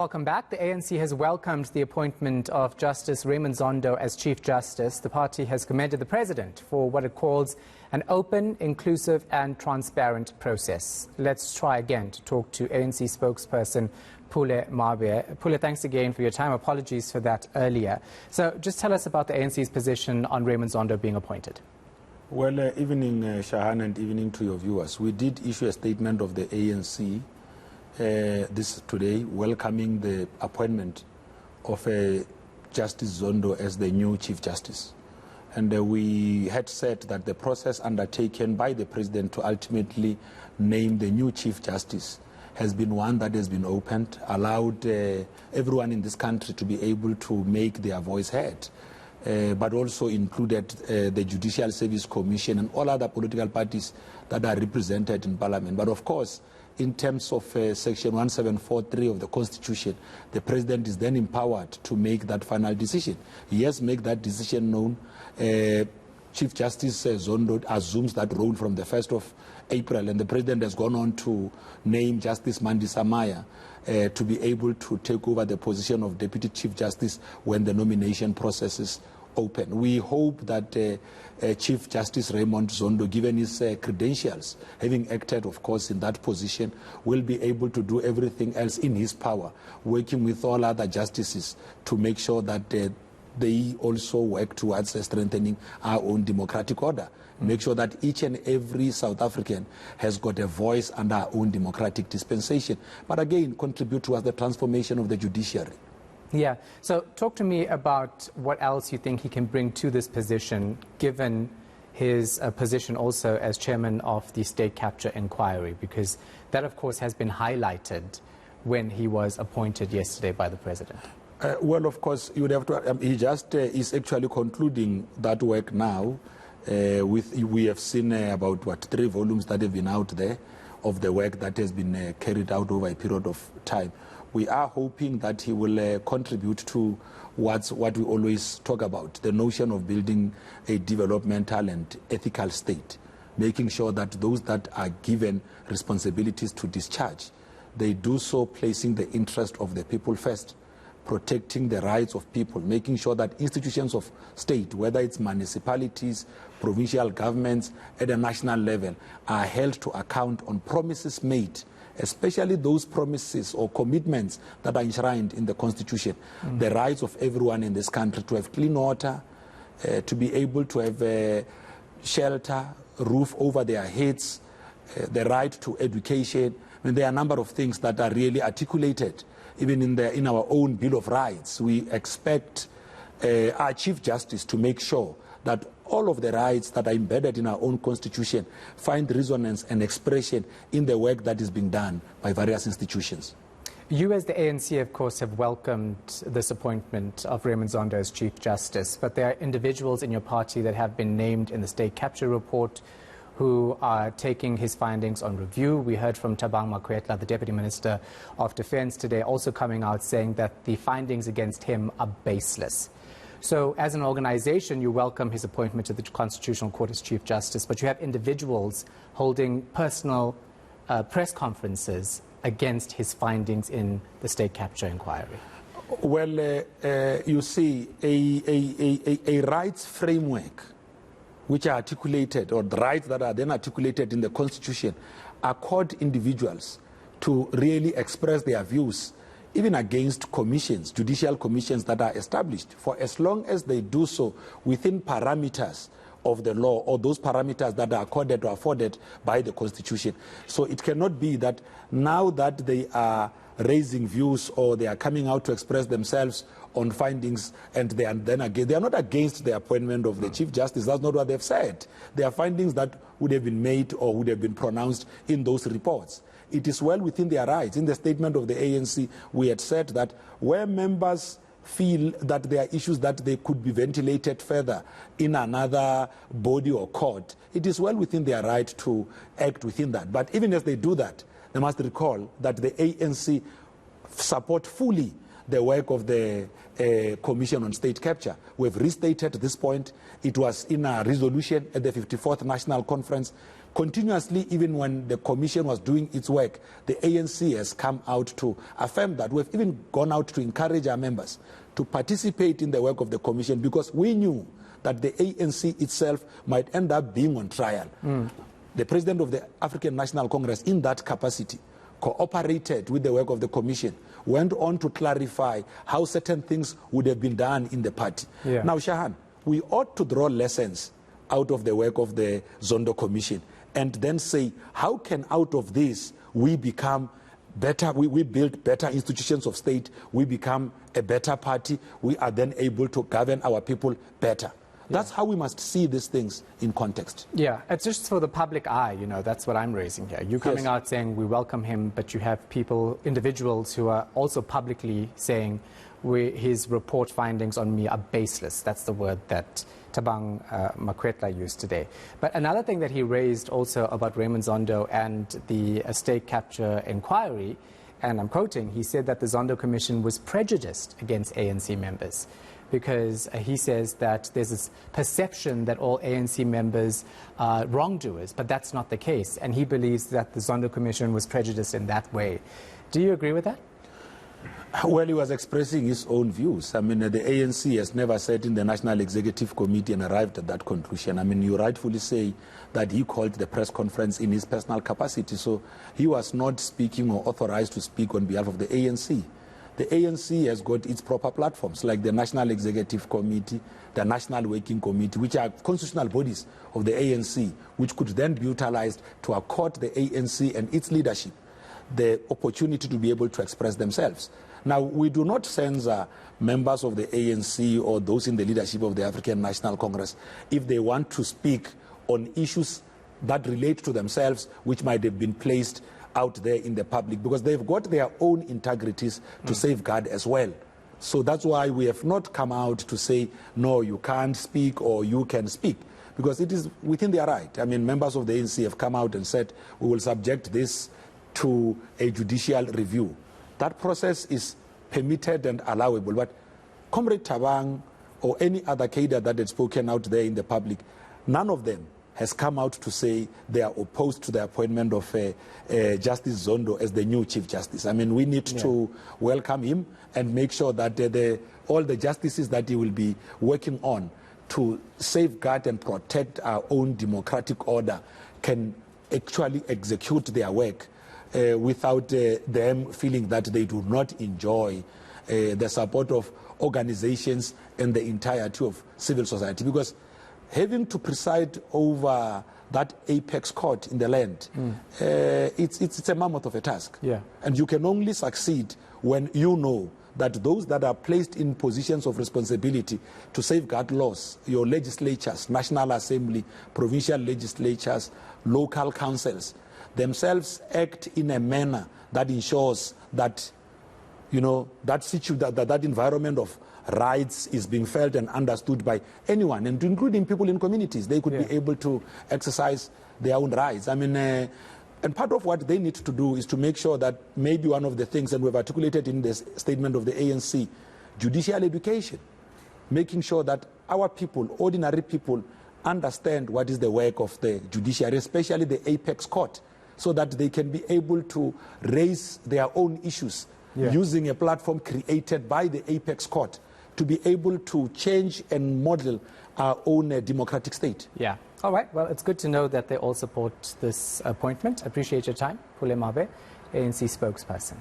Welcome back. The ANC has welcomed the appointment of Justice Raymond Zondo as Chief Justice. The party has commended the President for what it calls an open, inclusive and transparent process. Let's try again to talk to ANC spokesperson Pule Mabe. Pule, thanks again for your time. Apologies for that earlier. So just tell us about the ANC's position on Raymond Zondo being appointed. Well, evening, Shahan, and evening to your viewers. We did issue a statement of the ANC this today, welcoming the appointment of Justice Zondo as the new Chief Justice. And we had said that the process undertaken by the President to ultimately name the new Chief Justice has been one that has been opened, allowed everyone in this country to be able to make their voice heard, but also included the Judicial Service Commission and all other political parties that are represented in Parliament. But of course, in terms of Section 1743 of the Constitution, the President is then empowered to make that final decision. He has made that decision known. Chief Justice Zondo assumes that role from the 1st of April, and the President has gone on to name Justice Mandisa Maya to be able to take over the position of Deputy Chief Justice when the nomination process is open. We hope that Chief Justice Raymond Zondo, given his credentials, having acted, of course, in that position, will be able to do everything else in his power, working with all other justices to make sure that they also work towards strengthening our own democratic order. Make sure that each and every South African has got a voice under our own democratic dispensation. But again, contribute towards the transformation of the judiciary. Yeah. So talk to me about what else you think he can bring to this position, given his position also as chairman of the State Capture Inquiry, because that, of course, has been highlighted when he was appointed yesterday by the President. Well, of course, you would have to. He just is actually concluding that work now. We have seen about 3 volumes that have been out there of the work that has been carried out over a period of time. We are hoping that he will contribute to what we always talk about, the notion of building a developmental and ethical state, making sure that those that are given responsibilities to discharge, they do so placing the interest of the people first, protecting the rights of people, making sure that institutions of state, whether it's municipalities, provincial governments, at a national level, are held to account on promises made, especially those promises or commitments that are enshrined in the Constitution. The rights of everyone in this country to have clean water, to be able to have shelter, roof over their heads, the right to education. I mean, there are a number of things that are really articulated even in our own Bill of Rights. We expect our Chief Justice to make sure that all of the rights that are embedded in our own Constitution find resonance and expression in the work that is being done by various institutions. You as the ANC, of course, have welcomed this appointment of Raymond Zondo as Chief Justice, but there are individuals in your party that have been named in the State Capture Report who are taking his findings on review. We heard from Thabang Makwetla, the Deputy Minister of Defence, today, also coming out saying that the findings against him are baseless. So as an organization, you welcome his appointment to the Constitutional Court as Chief Justice, but you have individuals holding personal press conferences against his findings in the State Capture Inquiry. Well, you see, a rights framework which are articulated, or the rights that are then articulated in the Constitution, accord individuals to really express their views, even against commissions, judicial commissions that are established, for as long as they do so within parameters of the law, or those parameters that are accorded or afforded by the Constitution. So it cannot be that now that they are raising views or they are coming out to express themselves on findings, and they are then again, they are not against the appointment of the Chief Justice. That's not what they've said. They are findings that would have been made or would have been pronounced in those reports. It is well within their rights. In the statement of the ANC, we had said that where members feel that there are issues that they could be ventilated further in another body or court, it is well within their right to act within that. But even as they do that, they must recall that the ANC support fully the work of the Commission on State Capture. We've restated this point. It was in a resolution at the 54th National Conference. continuously, even when the commission was doing its work, the ANC has come out to affirm that. We've even gone out to encourage our members to participate in the work of the commission, because we knew that the ANC itself might end up being on trial. The president of the African National Congress, in that capacity, cooperated with the work of the commission, went on to clarify how certain things would have been done in the party. Now, Shahan, we ought to draw lessons out of the work of the Zondo Commission and then say, how can out of this we become better, we build better institutions of state, we become a better party, we are then able to govern our people better. That's how we must see these things in context. Yeah, it's just for the public eye, you know, that's what I'm raising here. You're coming out saying we welcome him, but you have people, individuals who are also publicly saying his report findings on me are baseless. That's the word that Tabang Makwetla used today. But another thing that he raised also about Raymond Zondo and the state capture inquiry, and I'm quoting, he said that the Zondo Commission was prejudiced against ANC members, because he says that there's this perception that all ANC members are wrongdoers, but that's not the case. And he believes that the Zondo Commission was prejudiced in that way. Do you agree with that? Well, he was expressing his own views. I mean, the ANC has never sat in the National Executive Committee and arrived at that conclusion. I mean, you rightfully say that he called the press conference in his personal capacity, so he was not speaking or authorized to speak on behalf of the ANC. The ANC has got its proper platforms, like the National Executive Committee, the National Working Committee, which are constitutional bodies of the ANC, which could then be utilized to accord the ANC and its leadership the opportunity to be able to express themselves. Now, we do not censor members of the ANC or those in the leadership of the African National Congress if they want to speak on issues that relate to themselves, which might have been placed out there in the public, because they've got their own integrities to safeguard as well. So that's why we have not come out to say, no, you can't speak or you can speak, because it is within their right. I mean, members of the ANC have come out and said, we will subject this to a judicial review. That process is permitted and allowable. But Comrade Tabang or any other cadre that had spoken out there in the public, none of them has come out to say they are opposed to the appointment of Justice Zondo as the new Chief Justice. I mean, we need to welcome him and make sure that all the justices that he will be working on to safeguard and protect our own democratic order can actually execute their work without them feeling that they do not enjoy the support of organizations and the entirety of civil society. Because having to preside over that apex court in the land, it's a mammoth of a task. And you can only succeed when you know that those that are placed in positions of responsibility to safeguard laws, your legislatures, National Assembly, provincial legislatures, local councils, themselves act in a manner that ensures that, you know, that environment of rights is being felt and understood by anyone, and including people in communities. They could be able to exercise their own rights. I mean, and part of what they need to do is to make sure that maybe one of the things that we've articulated in this statement of the ANC, judicial education, making sure that our people, ordinary people, understand what is the work of the judiciary, especially the apex court, so that they can be able to raise their own issues using a platform created by the apex court to be able to change and model our own democratic state. All right. Well, it's good to know that they all support this appointment. Appreciate your time. Pule Mabe, ANC spokesperson.